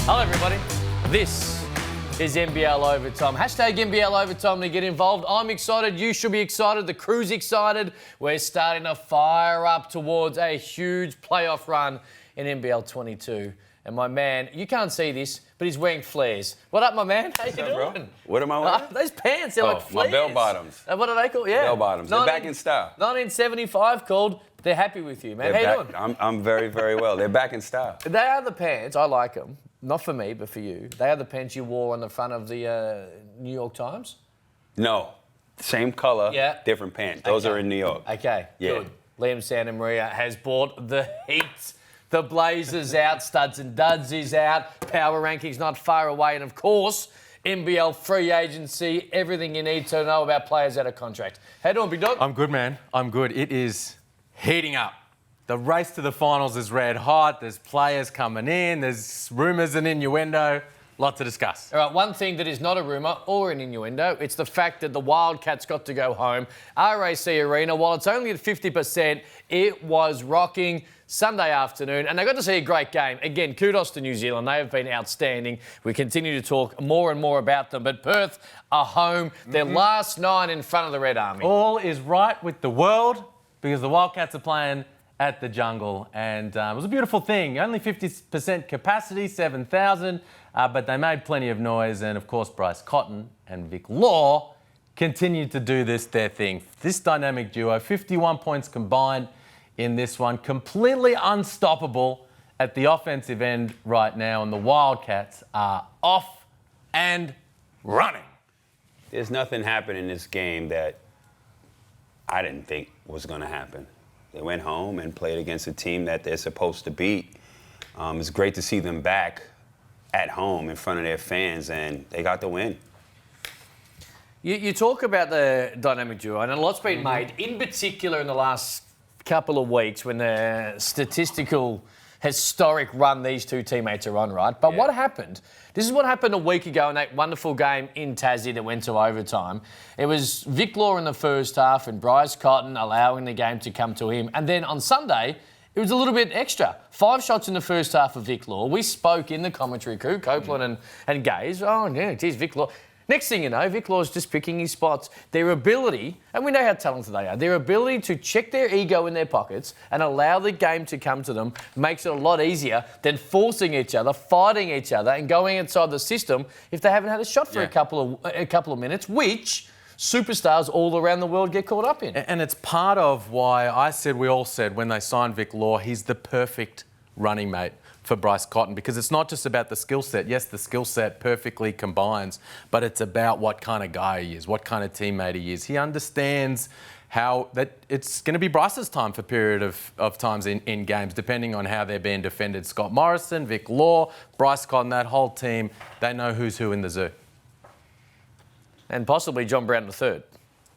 Hello, everybody. This is NBL Overtime. Hashtag NBL Overtime to get involved. I'm excited. You should be excited. The crew's excited. We're starting to fire up towards a huge playoff run in NBL 22. And my man, you can't see this, but he's wearing flares. What up, my man? How you doing? Bro? What am I wearing? Those pants, they're like flares. My bell bottoms. What are they called? Yeah. Bell bottoms. They're back in style. 1975 called. They're happy with you, man. How you doing? I'm very, very well. They're back in style. They are the pants. I like them. Not for me, but for you. They are the pants you wore on the front of the New York Times? No. Same color, Yeah. different pants. Those are in New York. Okay, Yeah. good. Liam Santa Maria has bought the heat. The Blazers out, Studs and Duds is out, power rankings not far away, and of course, NBL free agency, everything you need to know about players out of contract. How you doing, big dog? I'm good, man. I'm good. It is heating up. The race to the finals is red hot. There's players coming in. There's rumours and innuendo. Lot to discuss. All right, one thing that is not a rumour or an innuendo, it's the fact that the Wildcats got to go home. RAC Arena, while it's only at 50%, it was rocking Sunday afternoon, and they got to see a great game. Again, kudos to New Zealand. They have been outstanding. We continue to talk more and more about them, but Perth are home. Their last 9 in front of the Red Army. All is right with the world because the Wildcats are playing at the Jungle, and it was a beautiful thing. Only 50% capacity, 7,000, but they made plenty of noise, and of course Bryce Cotton and Vic Law continued to do their thing. This dynamic duo, 51 points combined in this one, completely unstoppable at the offensive end right now, and the Wildcats are off and running. There's nothing happened in this game that I didn't think was going to happen. They went home and played against a team that they're supposed to beat. It's great to see them back at home in front of their fans, and they got the win. You talk about the dynamic duo, and a lot's been made, in particular in the last couple of weeks when the statistical historic run these two teammates are on, right? But what happened? This is what happened a week ago in that wonderful game in Tassie that went to overtime. It was Vic Law in the first half and Bryce Cotton allowing the game to come to him. And then on Sunday, it was a little bit extra. 5 shots in the first half of Vic Law. We spoke in the commentary crew, Copeland and Gaze. Oh, yeah, geez, Vic Law. Next thing you know, Vic Law's just picking his spots. Their ability, and we know how talented they are, their ability to check their ego in their pockets and allow the game to come to them makes it a lot easier than forcing each other, fighting each other, and going inside the system if they haven't had a shot for a couple of minutes, which superstars all around the world get caught up in. And it's part of why we all said when they signed Vic Law, he's the perfect running mate for Bryce Cotton, because it's not just about the skill set. Yes, the skill set perfectly combines, but it's about what kind of guy he is, what kind of teammate he is. He understands how that it's going to be Bryce's time for a period of times in games, depending on how they're being defended. Scott Morrison, Vic Law, Bryce Cotton, that whole team, they know who's who in the zoo. And possibly John Brown III,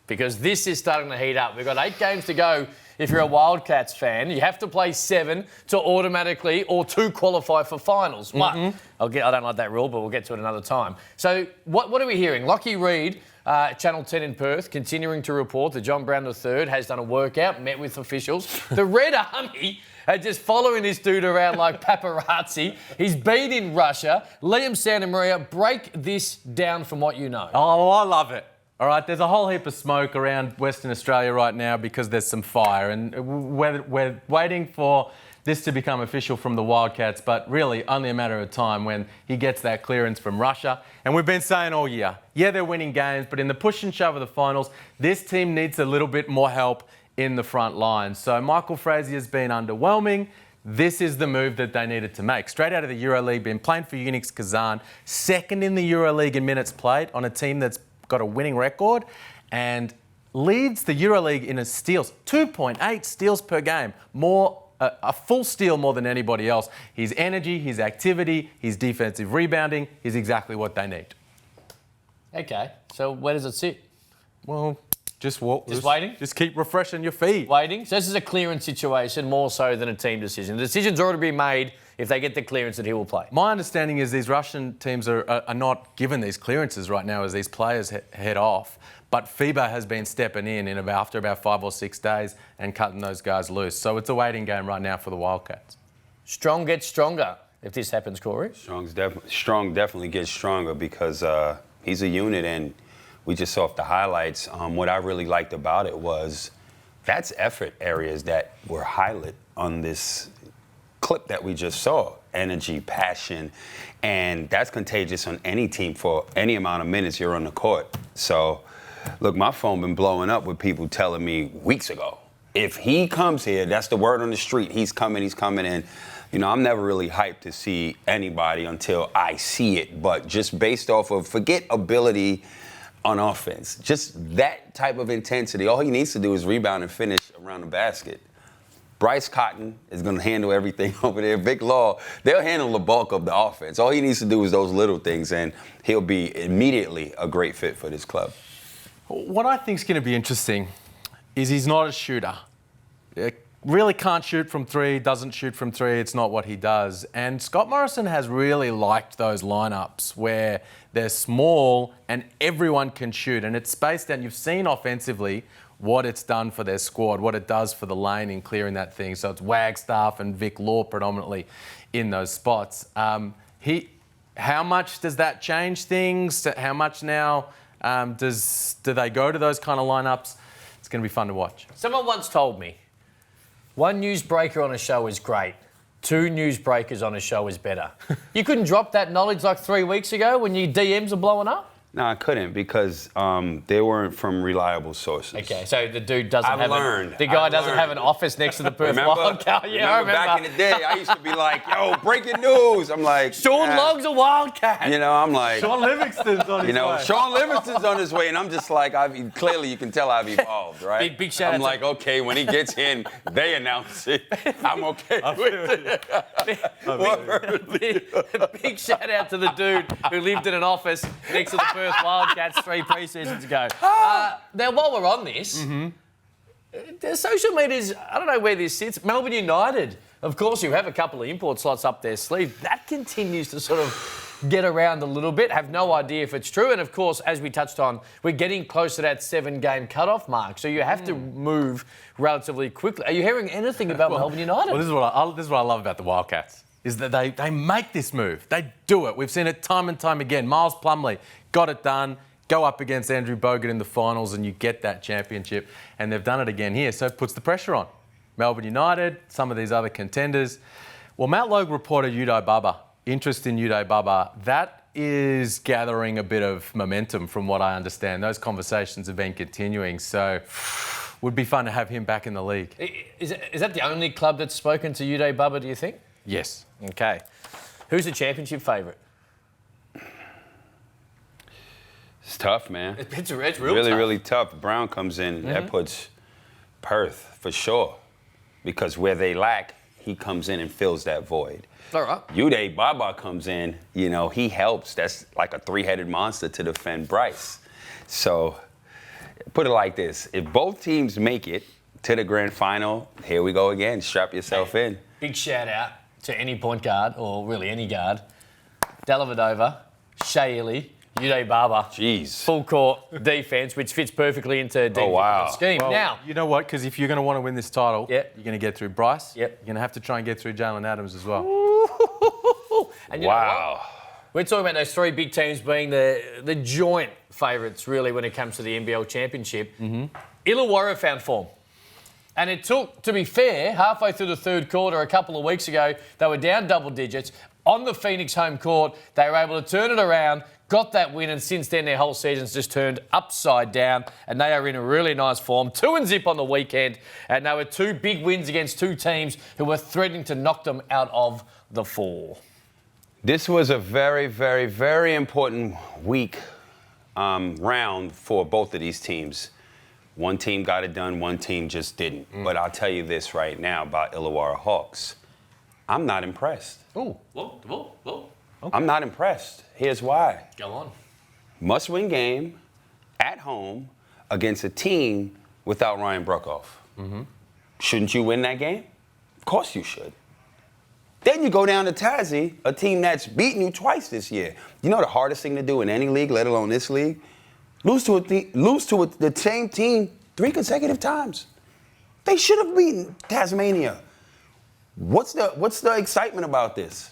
because this is starting to heat up. We've got 8 games to go. If you're a Wildcats fan, you have to play 7 to automatically or to qualify for finals. But I don't like that rule, but we'll get to it another time. So what are we hearing? Lockie Reed, Channel 10 in Perth, continuing to report that John Brown III has done a workout, met with officials. The Red Army are just following this dude around like paparazzi. He's been in Russia. Liam Santa Maria, break this down from what you know. Oh, I love it. All right, there's a whole heap of smoke around Western Australia right now because there's some fire, and we're waiting for this to become official from the Wildcats, but really only a matter of time when he gets that clearance from Russia. And we've been saying all year, yeah, they're winning games, but in the push and shove of the finals, this team needs a little bit more help in the front line. So Michael Frazier's been underwhelming. This is the move that they needed to make. Straight out of the EuroLeague, been playing for Unix Kazan, second in the EuroLeague in minutes played on a team that's got a winning record and leads the EuroLeague in steals, 2.8 steals per game, a full steal more than anybody else. His energy, his activity, his defensive rebounding is exactly what they need. Okay, so where does it sit? Well, just waiting? Just keep refreshing your feed. Waiting? So this is a clearance situation more so than a team decision. The decision's already been made if they get the clearance that he will play. My understanding is these Russian teams are not given these clearances right now as these players head off. But FIBA has been stepping in after about 5 or 6 days and cutting those guys loose. So it's a waiting game right now for the Wildcats. Strong gets stronger. if this happens, Corey? Strong definitely gets stronger because he's a unit, and we just saw off the highlights. What I really liked about it was that's effort areas that were highlighted on this clip that we just saw. Energy, passion, and that's contagious on any team for any amount of minutes you're on the court. So, look, my phone been blowing up with people telling me weeks ago, if he comes here, that's the word on the street, he's coming, and I'm never really hyped to see anybody until I see it, but just based off of, forget ability on offense, just that type of intensity, all he needs to do is rebound and finish around the basket. Bryce Cotton is going to handle everything over there. Big Law, they'll handle the bulk of the offense. All he needs to do is those little things, and he'll be immediately a great fit for this club. What I think is going to be interesting is he's not a shooter. Really can't shoot from three, doesn't shoot from three. It's not what he does. And Scott Morrison has really liked those lineups where they're small and everyone can shoot. And it's spaced out. You've seen offensively what it's done for their squad, what it does for the lane in clearing that thing. So it's Wagstaff and Vic Law predominantly in those spots. How much does that change things? How much now do they go to those kind of lineups? It's going to be fun to watch. Someone once told me, one newsbreaker on a show is great. 2 newsbreakers on a show is better. You couldn't drop that knowledge like 3 weeks ago when your DMs are blowing up? No, I couldn't because they weren't from reliable sources. Okay, so the dude doesn't have the guy doesn't have an office next to the Perth Wildcat. Yeah, I remember. Back in the day, I used to be like, yo, breaking news. I'm like, Sean Logg's a Wildcat. I'm like, Sean Livingston's on his way. Sean Livingston's on his way, and I'm just like, clearly you can tell I've evolved, right? Big shout out. I'm like, okay, when he gets in, they announce it. I'm okay with it. Big shout out to the dude who lived in an office next to the Perth Wildcats 3 pre-seasons ago. Now, while we're on this, the social media's, I don't know where this sits, Melbourne United. Of course, you have a couple of import slots up their sleeve. That continues to sort of get around a little bit, have no idea if it's true. And, of course, as we touched on, we're getting close to that 7-game cutoff mark. So you have to move relatively quickly. Are you hearing anything about Melbourne United? Well, this is what I love about the Wildcats, is that they make this move. They do it. We've seen it time and time again. Miles Plumlee got it done. Go up against Andrew Bogut in the finals and you get that championship. And they've done it again here, so it puts the pressure on. Melbourne United, some of these other contenders. Well, Matt Logue reported Uday Baba, interest in Uday Baba. That is gathering a bit of momentum from what I understand. Those conversations have been continuing, so would be fun to have him back in the league. Is that the only club that's spoken to Uday Baba, do you think? Yes. Okay. Who's the championship favourite? It's tough, man. It's real really, tough. really tough. Brown comes in, that puts Perth for sure. Because where they lack, he comes in and fills that void. All right. Uday Baba comes in, he helps. That's like a 3-headed monster to defend Bryce. So, put it like this. If both teams make it to the grand final, here we go again. Strap yourself in. Big shout out to any point guard, or really any guard. Dellavedova, Shea Ely, Uday Baba. Jeez. Full court defence, which fits perfectly into Dean's scheme. Well, now, you know what? Because if you're going to want to win this title, Yep. you're going to get through Bryce. Yep. You're going to have to try and get through Jalen Adams as well. and you know what? We're talking about those 3 big teams being the joint favourites, really, when it comes to the NBL Championship. Illawarra found form. And it took, to be fair, halfway through the third quarter a couple of weeks ago, they were down double digits on the Phoenix home court. They were able to turn it around, got that win, and since then their whole season's just turned upside down, and they are in a really nice form. 2-0 on the weekend, and they were 2 big wins against 2 teams who were threatening to knock them out of the 4. This was a very, very, very important week round for both of these teams. One team got it done, one team just didn't. But I'll tell you this right now about Illawarra Hawks. I'm not impressed. Ooh, whoa. Okay. I'm not impressed. Here's why. Go on. Must-win game at home against a team without Ryan Bruckoff. Shouldn't you win that game? Of course you should. Then you go down to Tassie, a team that's beaten you twice this year. You know the hardest thing to do in any league, let alone this league? Lose to the same team 3 consecutive times. They should have beaten Tasmania. What's the excitement about this?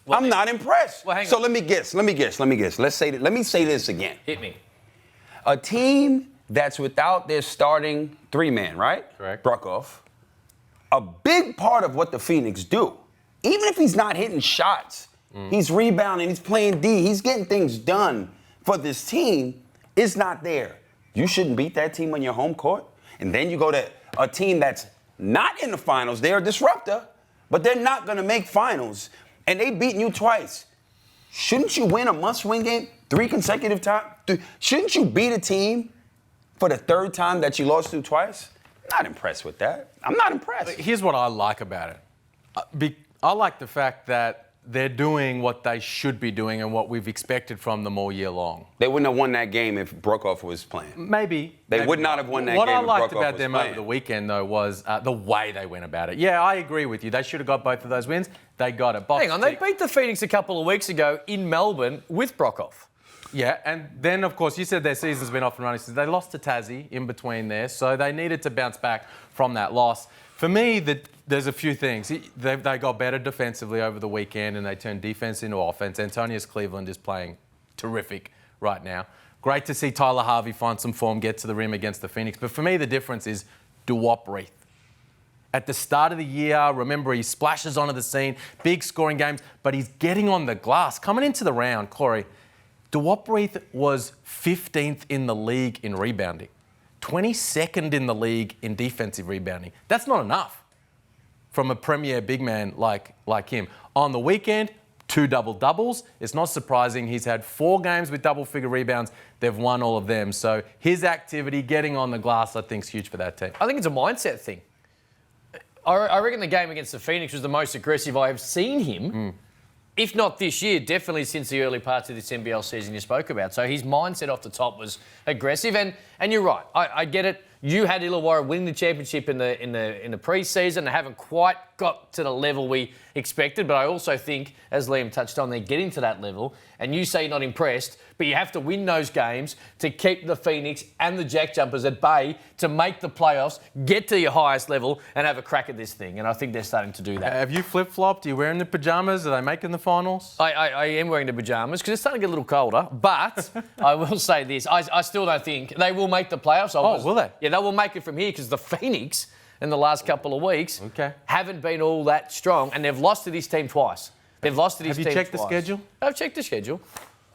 I'm not impressed. Well, hang so on. let me guess. Let me say this again. Hit me. A team that's without their starting three-man, right? Correct. Bruckhoff. A big part of what the Phoenix do, even if he's not hitting shots, he's rebounding, he's playing D, he's getting things done for this team, is not there. You shouldn't beat that team on your home court. And then you go to a team that's not in the finals. They're a disruptor, but they're not going to make finals. And they beaten you twice. Shouldn't you win a must-win game 3 consecutive times? Shouldn't you beat a team for the 3rd time that you lost to twice? Not impressed with that. I'm not impressed. Here's what I like about it. I like the fact that they're doing what they should be doing and what we've expected from them all year long. They wouldn't have won that game if Bruckhoff was playing. Maybe. They would not have won that what game I if liked Bruckhoff about was them playing. over the weekend, though, was the way they went about it. Yeah, I agree with you. They should have got both of those wins. They got it. Hang on, they beat the Phoenix a couple of weeks ago in Melbourne with Brockhoff. Yeah, and then, of course, you said their season's been off and running since they lost to Tassie in between there, so they needed to bounce back from that loss. For me, there's a few things. They got better defensively over the weekend and they turned defense into offense. Antonius Cleveland is playing terrific right now. Great to see Tyler Harvey find some form, get to the rim against the Phoenix. But for me, the difference is Duop-Reath. At the start of the year, remember, he splashes onto the scene, big scoring games, but he's getting on the glass. Coming into the round, Corey, Duop-Reath was 15th in the league in rebounding, 22nd in the league in defensive rebounding. That's not enough from a premier big man like him. On the weekend, 2 double-doubles. It's not surprising. He's had 4 games with double-figure rebounds. They've won all of them. So his activity, getting on the glass, I think is huge for that team. I think it's a mindset thing. I reckon the game against the Phoenix was the most aggressive I have seen him. If not this year, definitely since the early parts of this NBL season you spoke about. So his mindset off the top was aggressive, and you're right. I get it. You had Illawarra winning the championship in the pre-season. They haven't quite got to the level we expected, but I also think, as Liam touched on, they're getting to that level. And you say you're not impressed, but you have to win those games to keep the Phoenix and the Jack Jumpers at bay to make the playoffs, get to your highest level, and have a crack at this thing. And I think they're starting to do that. Have you flip-flopped? Are you wearing the pyjamas? Are they making the finals? I am wearing the pyjamas because it's starting to get a little colder. But I will say this. I still don't think they will make the playoffs. Will they? Yeah, they will make it from here because the Phoenix in the last couple of weeks haven't been all that strong, and they've lost to this team twice. They've lost to this team twice. Have you checked the schedule? I've checked the schedule.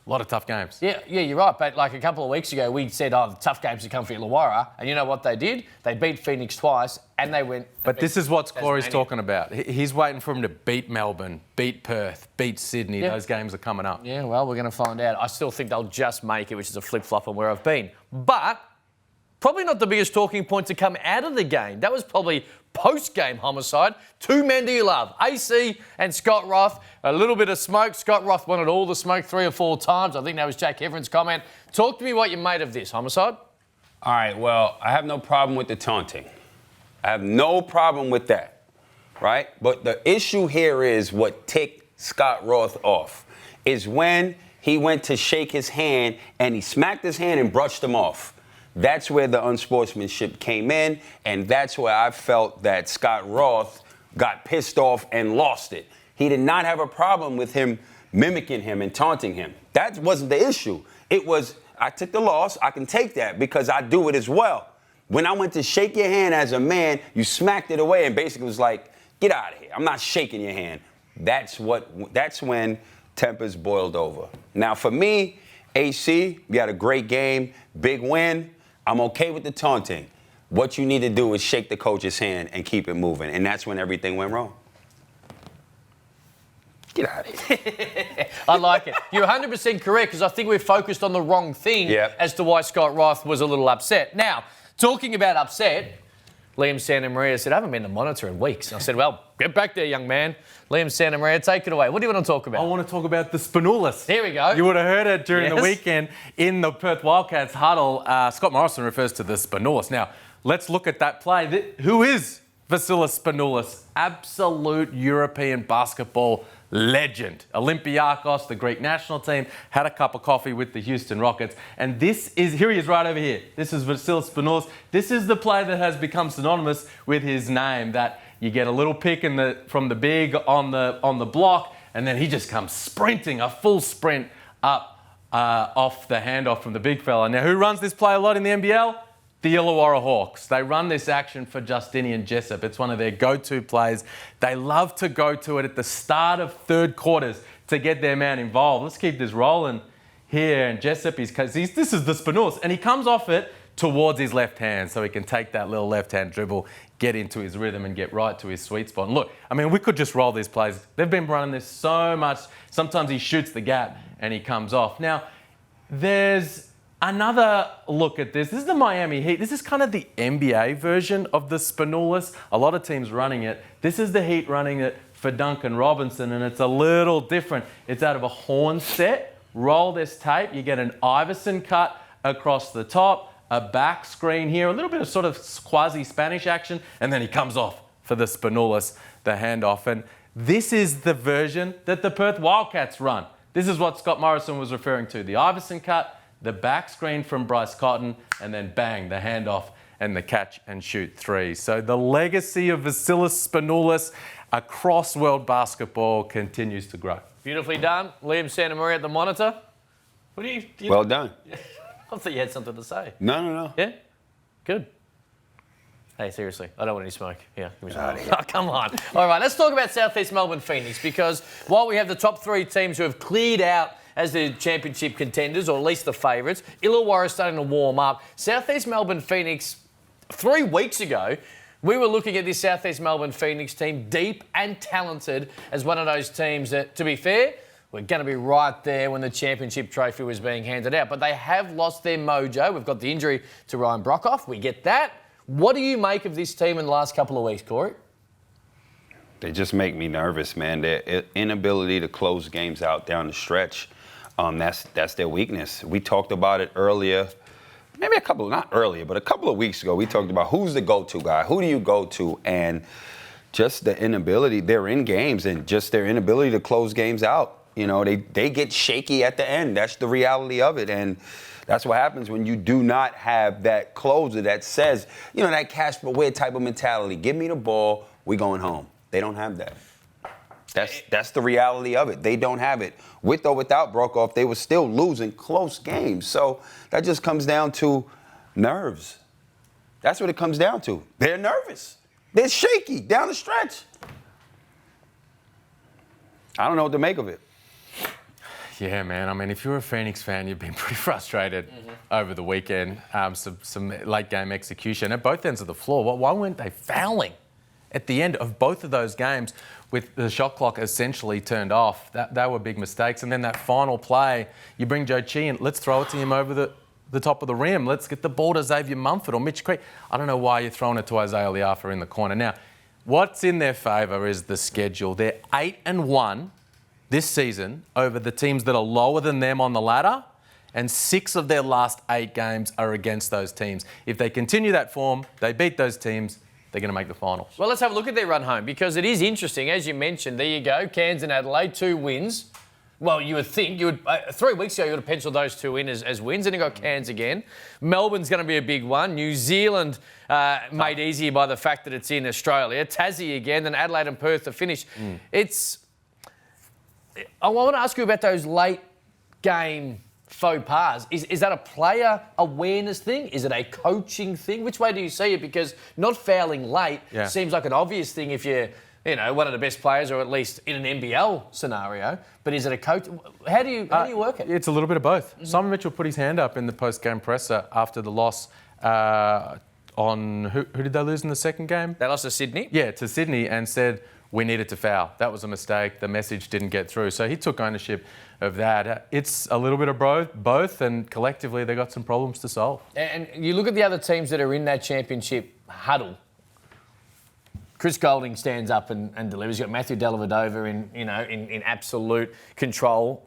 A lot of tough games. Yeah, you're right. But like a couple of weeks ago, we said, the tough games to come for Illawarra. And you know what they did? They beat Phoenix twice, and they went... But this is what Corey's talking about. He's waiting for him to beat Melbourne, beat Perth, beat Sydney. Yeah. Those games are coming up. Yeah, well, we're going to find out. I still think they'll just make it, which is a flip-flop on where I've been. But probably not the biggest talking point to come out of the game. That was probably post-game homicide. 2 men do you love? AC and Scott Roth. A little bit of smoke. Scott Roth wanted all the smoke 3 or 4 times. I think that was Jack Everett's comment. Talk to me what you made of this, homicide. All right, well, I have no problem with the taunting. I have no problem with that, right? But the issue here is what ticked Scott Roth off is when he went to shake his hand and he smacked his hand and brushed him off. That's where the unsportsmanship came in, and that's where I felt that Scott Roth got pissed off and lost it. He did not have a problem with him mimicking him and taunting him. That wasn't the issue. It was, I took the loss, I can take that because I do it as well. When I went to shake your hand as a man, you smacked it away and basically was like, get out of here. I'm not shaking your hand. That's when tempers boiled over. Now for me, AC, you had a great game, big win. I'm okay with the taunting. What you need to do is shake the coach's hand and keep it moving. And that's when everything went wrong. Get out of here. I like it. You're 100% correct because I think we're focused on the wrong thing as to why Scott Roth was a little upset. Now, talking about upset, Liam Santamaria said, I haven't been to monitor in weeks. And I said, well, get back there, young man. Liam Santamaria, take it away. What do you want to talk about? I want to talk about the Spanulis. Here we go. You would have heard it during the weekend in the Perth Wildcats huddle. Scott Morrison refers to the Spanulis. Now, let's look at that play. Who is Vasilis Spanulis? Absolute European basketball legend. Olympiakos, the Greek national team, had a cup of coffee with the Houston Rockets. And this is, here he is right over here. This is Vasilis Spanulis. This is the play that has become synonymous with his name, that you get a little pick from the big on the block, and then he just comes sprinting, a full sprint up off the handoff from the big fella. Now, who runs this play a lot in the NBL? The Illawarra Hawks. They run this action for Justinian Jessup. It's one of their go-to plays. They love to go to it at the start of third quarters to get their man involved. Let's keep this rolling here. And Jessup, this is the Spinolis, and he comes off it towards his left hand so he can take that little left-hand dribble, get into his rhythm and get right to his sweet spot. And look, I mean, we could just roll these plays. They've been running this so much. Sometimes he shoots the gap and he comes off. Now, there's another look at this. This is the Miami Heat. This is kind of the NBA version of the Spinolis. A lot of teams running it. This is the Heat running it for Duncan Robinson, and it's a little different. It's out of a horn set. Roll this tape. You get an Iverson cut across the top, a back screen here, a little bit of sort of quasi-Spanish action, and then he comes off for the Spinolis, the handoff. And this is the version that the Perth Wildcats run. This is what Scott Morrison was referring to. The Iverson cut, the back screen from Bryce Cotton, and then bang, the handoff and the catch and shoot three. So the legacy of Vasilis Spinoulis across world basketball continues to grow. Beautifully done. Liam Santamaria at the monitor. What do you Well done. I thought you had something to say. No. Yeah? Good. Hey, seriously, I don't want any smoke. Yeah, give me some. Out of here. Oh, come on. All right, let's talk about Southeast Melbourne Phoenix, because while we have the top three teams who have cleared out as the championship contenders, or at least the favourites, Illawarra is starting to warm up. Southeast Melbourne Phoenix, 3 weeks ago, we were looking at this Southeast Melbourne Phoenix team, deep and talented, as one of those teams that, to be fair, we're going to be right there when the championship trophy was being handed out. But they have lost their mojo. We've got the injury to Ryan Brockhoff. We get that. What do you make of this team in the last couple of weeks, Corey? They just make me nervous, man. Their inability to close games out down the stretch, that's their weakness. We talked about it earlier, maybe not earlier, but a couple of weeks ago. We talked about who's the go-to guy, who do you go to, and just the inability. They're in games, and just their inability to close games out. You know, they get shaky at the end. That's the reality of it, and that's what happens when you do not have that closer that says, you know, that Casper Ware type of mentality. Give me the ball, we going home. They don't have that. That's the reality of it. They don't have it. With or without Brockhoff, they were still losing close games. So that just comes down to nerves. That's what it comes down to. They're nervous. They're shaky down the stretch. I don't know what to make of it. Yeah, man. I mean, if you're a Phoenix fan, you've been pretty frustrated over the weekend. Some late game execution at both ends of the floor. Why weren't they fouling at the end of both of those games with the shot clock essentially turned off? That were big mistakes. And then that final play, you bring Joe Chi in, let's throw it to him over the top of the rim. Let's get the ball to Xavier Mumford or Mitch Creek. I don't know why you're throwing it to Isaiah Liafa in the corner. Now, what's in their favour is the schedule. They're 8-1 this season over the teams that are lower than them on the ladder, and 6 of their last 8 games are against those teams. If they continue that form, they beat those teams, they're going to make the finals. Well, let's have a look at their run home, because it is interesting. As you mentioned, there you go, Cairns and Adelaide, 2 wins. Well, you would think, 3 weeks ago, you would have penciled those 2 in as wins, and you got Cairns again. Melbourne's going to be a big one. New Zealand made easier by the fact that it's in Australia. Tassie again, then Adelaide and Perth to finish. I want to ask you about those late game faux pas. Is that a player awareness thing? Is it a coaching thing? Which way do you see it? Because not fouling late seems like an obvious thing if you're, one of the best players, or at least in an NBL scenario. But is it a coach? How do you work it? It's a little bit of both. Simon Mitchell put his hand up in the post-game presser after the loss on who did they lose in the second game? They lost to Sydney. Yeah, to Sydney, and said we needed to foul. That was a mistake. The message didn't get through. So he took ownership of that. It's a little bit of both, and collectively they got some problems to solve. And you look at the other teams that are in that championship huddle. Chris Golding stands up and delivers. You've got Matthew Dellavedova in absolute control.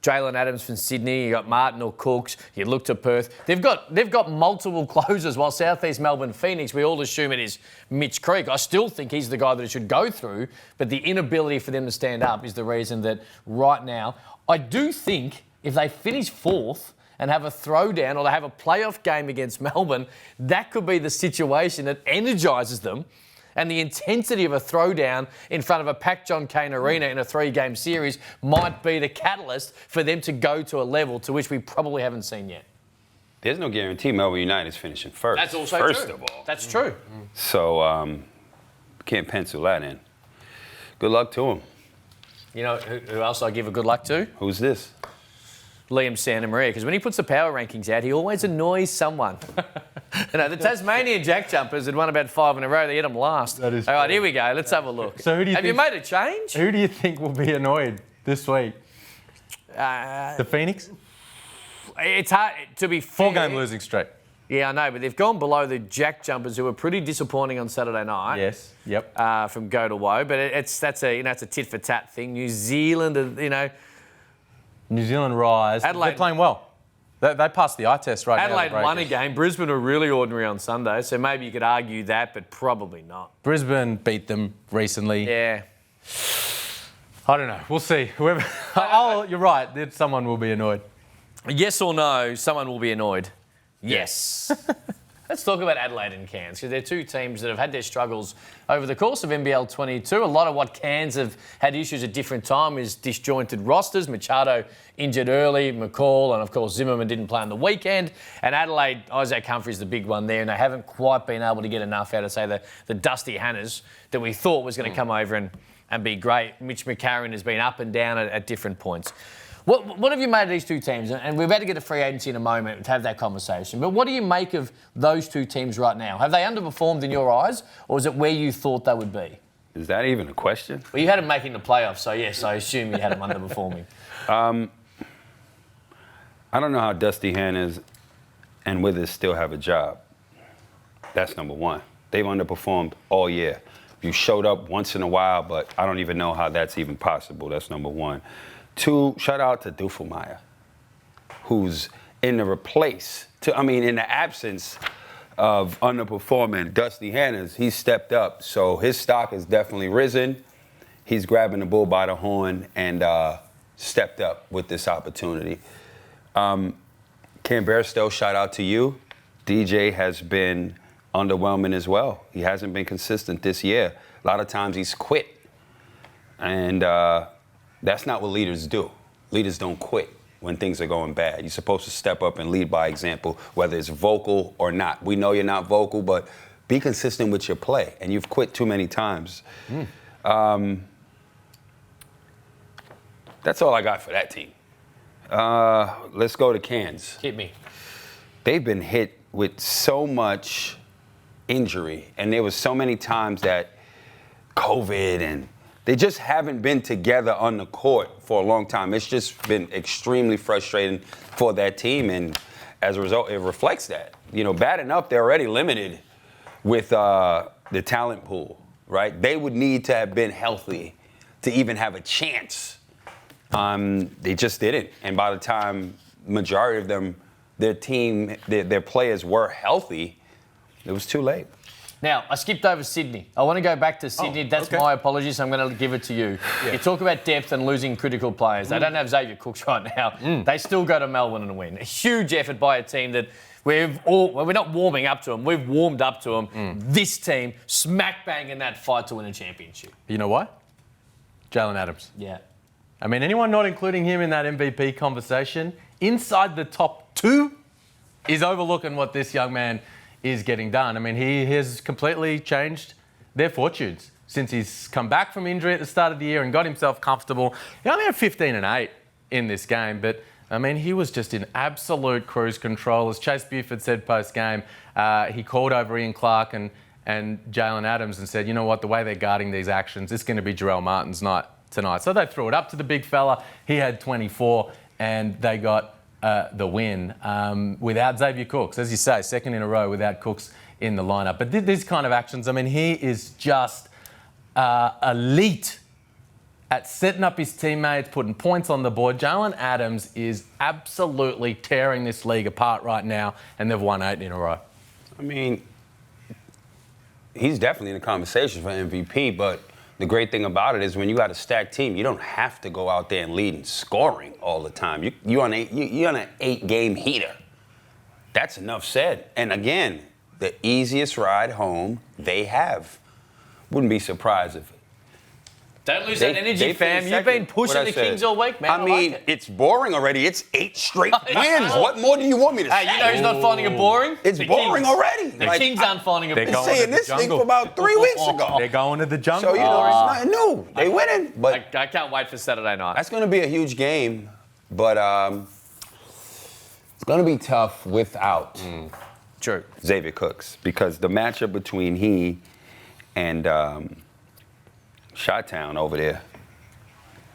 Jalen Adams from Sydney. You got Martin or Cooks. You look to Perth. They've got multiple closers. While Southeast Melbourne Phoenix, we all assume it is Mitch Creek. I still think he's the guy that it should go through, but the inability for them to stand up is the reason that right now, I do think if they finish 4th and have a throwdown or they have a playoff game against Melbourne, that could be the situation that energises them And the intensity of a throwdown in front of a packed John Cain Arena in a 3-game series might be the catalyst for them to go to a level to which we probably haven't seen yet. There's no guarantee Melbourne United is finishing first. That's also first true. of all. That's true. So, can't pencil that in. Good luck to him. You know who else I give a good luck to? Who's this? Liam Santamaria, because when he puts the power rankings out, he always annoys someone. The Tasmanian Jack Jumpers had won about 5 in a row. They hit them last. That is All right, true. here we go. Let's have a look. So who do you have you think- made a change? Who do you think will be annoyed this week? The Phoenix? It's hard to be fair. 4-game losing streak. Yeah, I know, but they've gone below the Jack Jumpers, who were pretty disappointing on Saturday night. Yes. Yep. From go to woe, but it's a tit for tat thing. New Zealand, New Zealand rise. Adelaide- They're playing well. They passed the eye test right Adelaide now. won a game. Brisbane were really ordinary on Sunday, so maybe you could argue that, but probably not. Brisbane beat them recently. Yeah. I don't know. We'll see. Whoever. You're right. Someone will be annoyed. Yes or no, someone will be annoyed. Yes. Let's talk about Adelaide and Cairns, because they're two teams that have had their struggles over the course of NBL 22. A lot of what Cairns have had issues at different times is disjointed rosters. Machado injured early, McCall, and of course Zimmerman didn't play on the weekend. And Adelaide, Isaac Humphrey's the big one there, and they haven't quite been able to get enough out of, say, the Dusty Hannahs that we thought was going to come over and be great. Mitch McCarron has been up and down at different points. What have you made of these two teams? And we're about to get to free agency in a moment to have that conversation. But what do you make of those two teams right now? Have they underperformed in your eyes, or is it where you thought they would be? Is that even a question? Well, you had them making the playoffs, so yes, I assume you had them underperforming. I don't know how Dusty Hannahs and Withers still have a job. That's number one. They've underperformed all year. You showed up once in a while, but I don't even know how that's even possible. That's number one. 2, shout out to Duffelmeyer, who's in the in the absence of underperforming Dusty Hannahs, he's stepped up. So his stock has definitely risen. He's grabbing the bull by the horn and stepped up with this opportunity. Cam Bairstow, shout out to you. DJ has been underwhelming as well. He hasn't been consistent this year. A lot of times he's quit. And that's not what leaders do. Leaders don't quit when things are going bad. You're supposed to step up and lead by example, whether it's vocal or not. We know you're not vocal, but be consistent with your play. And you've quit too many times. That's all I got for that team. Let's go to Cairns. Hit me. They've been hit with so much injury, and there was so many times that COVID and they just haven't been together on the court for a long time. It's just been extremely frustrating for that team, and as a result, it reflects that. Bad enough, they're already limited with the talent pool, right? They would need to have been healthy to even have a chance. They just didn't, and by the time majority of them, their team, their players were healthy, it was too late. Now, I skipped over Sydney. I want to go back to Sydney. That's my apologies. I'm going to give it to you. Yeah. You talk about depth and losing critical players. They don't have Xavier Cooks right now. They still go to Melbourne and win. A huge effort by a team that we're not warming up to them. We've warmed up to them. This team smack bang in that fight to win a championship. You know what? Jalen Adams. Yeah. I mean, anyone not including him in that MVP conversation, inside the top 2, is overlooking what this young man is getting done. I mean, he has completely changed their fortunes since he's come back from injury at the start of the year and got himself comfortable. He only had 15 and 8 in this game, but I mean, he was just in absolute cruise control. As Chase Buford said post-game, he called over Ian Clark and Jalen Adams and said, you know what, the way they're guarding these actions, it's going to be Jarrell Martin's night tonight. So they threw it up to the big fella. He had 24 and they got the win without Xavier Cooks. As you say, second in a row without Cooks in the lineup. But these kind of actions, I mean, he is just elite at setting up his teammates, putting points on the board. Jalen Adams is absolutely tearing this league apart right now, and they've won 8 in a row. I mean, he's definitely in the conversation for MVP, but the great thing about it is when you got a stacked team, you don't have to go out there and lead in scoring all the time. You're on an 8-game heater. That's enough said. And again, the easiest ride home they have. Wouldn't be surprised if. Don't lose that energy, they fam. finished You've been second. pushing What'd the I say? Kings all week, man. I mean, like it. it's boring already. It's 8 straight wins. What more do you want me to say? Hey, you know who's not finding it boring? It's The boring Kings. already. The Kings aren't finding it They're I've boring. been going saying to the this thing jungle. for about 3 weeks ago. They're going to the jungle. So, you know, it's nothing new. They winning. But I can't wait for Saturday night. that's going to be a huge game. But it's going to be tough without True. Xavier Cooks because the matchup between he and Chi-Town over there,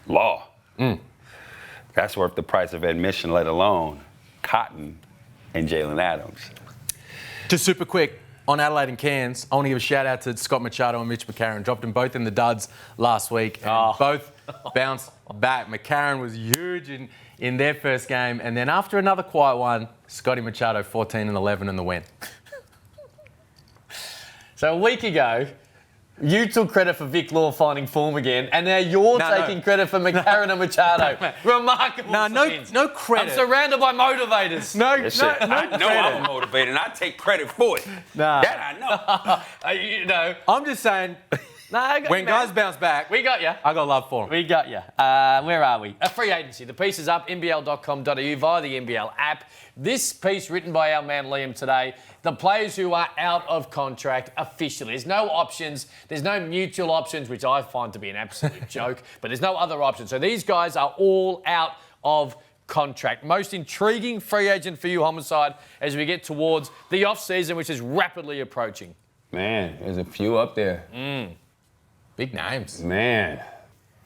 Law. That's worth the price of admission, let alone Cotton and Jalen Adams. Just super quick, on Adelaide and Cairns, I want to give a shout out to Scott Machado and Mitch McCarron. Dropped them both in the duds last week. And both bounced back. McCarron was huge in their first game. And then after another quiet one, Scotty Machado 14 and 11 in the win. So a week ago, you took credit for Vic Law finding form again, and now you're taking credit for McCarron and Machado. Remarkable. No credit. I'm surrounded by motivators. No I know I'm motivated, and I take credit for it. Nah. That I know. You know. I'm just saying, No, I got when you, man. guys bounce back, We got you. I got love for them. We got you. Where are we? A free agency. The piece is up, nbl.com.au via the NBL app. This piece written by our man Liam today, the players who are out of contract officially. There's no options. There's no mutual options, which I find to be an absolute joke, but there's no other options. So these guys are all out of contract. Most intriguing free agent for you, Homicide, as we get towards the off-season, which is rapidly approaching. Man, there's a few up there. Big names. Man.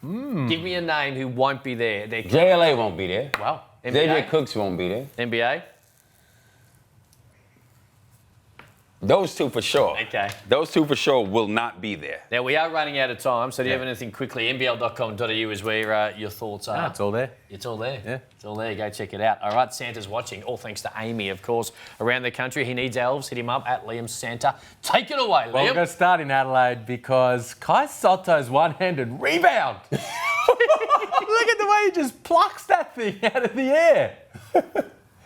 Give me a name who won't be there. JLA won't be there. Well, NBA. Xavier Cooks won't be there. NBA. Those two for sure. Okay. Those two for sure will not be there. Now, we are running out of time, so do you have anything quickly? NBL.com.au is where your thoughts are. It's all there. It's all there. Yeah. It's all there. Go check it out. All right, Santa's watching. All thanks to Amy, of course, around the country. He needs elves. Hit him up at Liam Santa. Take it away, Liam. Well, we're going to start in Adelaide because Kai Soto's one-handed rebound. Look at the way he just plucks that thing out of the air.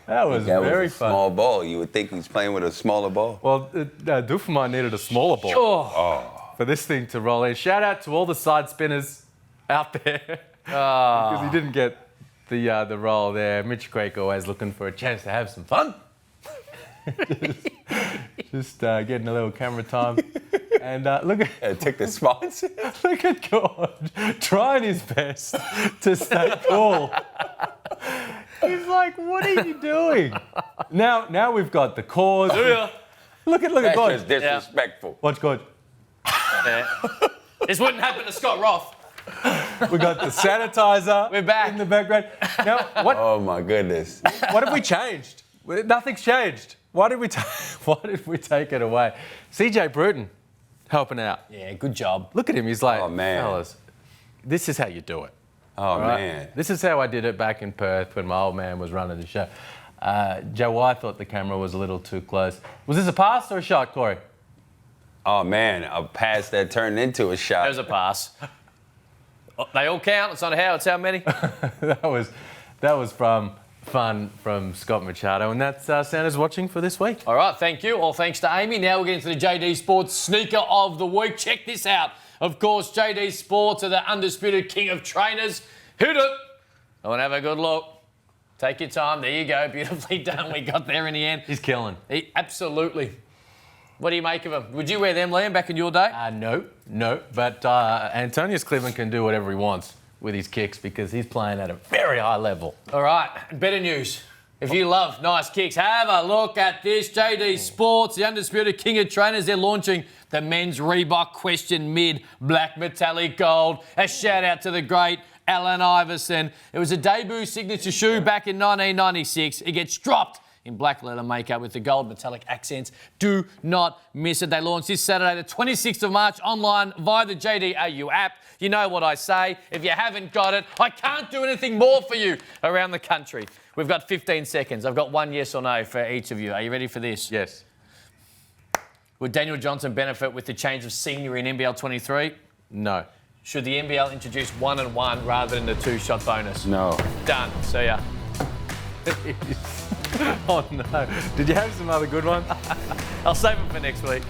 That was very fun. Small ball. You would think he's playing with a smaller ball. Well, Dufferman needed a smaller ball for this thing to roll in. Shout out to all the side spinners out there because he didn't get the roll there. Mitch Quake always looking for a chance to have some fun. just getting a little camera time. And look at Take the spots. look at God trying his best to stay cool. He's like, what are you doing? Now we've got the cause. Look at That's God. just disrespectful. Watch God. Yeah. This wouldn't happen to Scott Roth. We got the sanitizer. We're back. In the background. Now, what Oh my goodness. have we changed? Nothing's changed. Why did we take it away? CJ Bruton helping out. Yeah, good job. Look at him. He's like, Oh, man. fellas, this is how you do it. Oh Right? man. This is how I did it back in Perth when my old man was running the show. Joe Y thought the camera was a little too close. Was this a pass or a shot, Corey? Oh man, a pass that turned into a shot. There's a pass. They all count. It's not how, it's how many. that was from Scott Machado, and that's Santa's watching for this week. All right, thank you. All thanks to Amy. Now we're getting to the JD Sports Sneaker of the Week. Check this out. Of course, JD Sports are the undisputed king of trainers. Hit it. I want to have a good look. Take your time. There you go. Beautifully done. We got there in the end. He's killing. Absolutely. What do you make of them? Would you wear them, Liam, back in your day? No. But Antonius Cleveland can do whatever he wants with his kicks because he's playing at a very high level. All right, better news. If you love nice kicks, have a look at this. JD Sports, the undisputed king of trainers, they're launching the men's Reebok Question Mid Black Metallic Gold. A shout out to the great Allen Iverson. It was a debut signature shoe back in 1996. It gets dropped in black leather makeup with the gold metallic accents. Do not miss it. They launch this Saturday, the 26th of March, online via the JDAU app. You know what I say. If you haven't got it, I can't do anything more for you around the country. We've got 15 seconds. I've got one yes or no for each of you. Are you ready for this? Yes. Would Daniel Johnson benefit with the change of senior in NBL 23? No. Should the NBL introduce 1-1 rather than the 2-shot bonus? No. Done. See ya. Oh no. Did you have some other good ones? I'll save them for next week.